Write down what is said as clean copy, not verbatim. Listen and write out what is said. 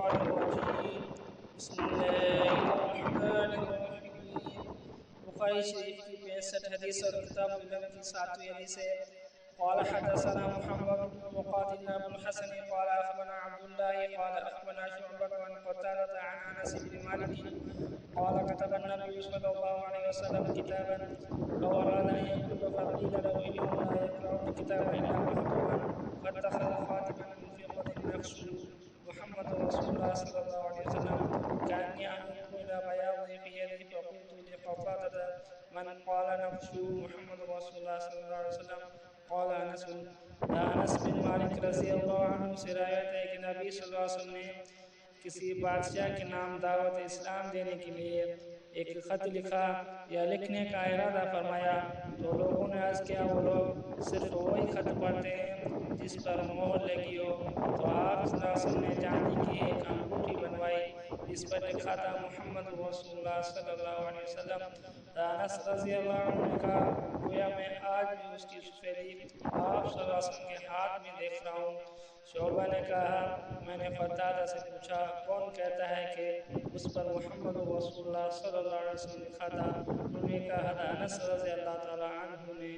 الشيطان الرجيم بسم الله الرحمن الرحيم بخاری شریف کی 65 حدیث اور کتاب العلم کی 7ویں حدیث ہے قال حدثنا محمد بن مقاتل ابو الحسن قال اخبرنا عبد الله قال اخبرنا شعبة عن قتادة عن انس بن مالك قال كتب النبي صلى الله عليه وسلم كتابا لو اراد ان يكتب فقيل له انه لا يقرأ الكتاب الا مكتوبا فاتخذ خاتما من فضة نقش محمد رسول الله صلى الله عليه وسلم كأني أنظر إلى بياضه في يدي فقلت لقتادة من قال نقش محمد رسول الله صلى الله عليه وسلم قال أنس أنس بن مالک رضی اللہ عنہ سے روایت ہے کہ نبی صلی اللہ علیہ وسلم نے کسی بادشاہ کے نام دعوت اسلام دینے کے لیے ایک خط لکھا یا لکھنے کا ارادہ فرمایا تو لوگوں نے عرض کیا وہ لوگ صرف وہی خط پڑھتے ہیں جس پر مہر لگی ہو تو آپ صلی اللہ علیہ وسلم نے چاندی کی ایک انگوٹھی بنوائی جس پر لکھا تھا محمد رسول اللہ صلی اللہ علیہ وسلم۔ انس رضی اللہ عنہ نے کہا گویا میں آج بھی اس کی سفیدی آپ صلی اللہ علیہ وسلم کے ہاتھ میں دیکھ رہا ہوں۔ شعبہ نے کہا میں نے قتادہ سے پوچھا کون کہتا ہے کہ اس پر محمد رسول اللہ صلی اللہ علیہ وسلم لکھا تھا؟ انہوں نے کہا انس رضی اللہ تعالی عنہ نے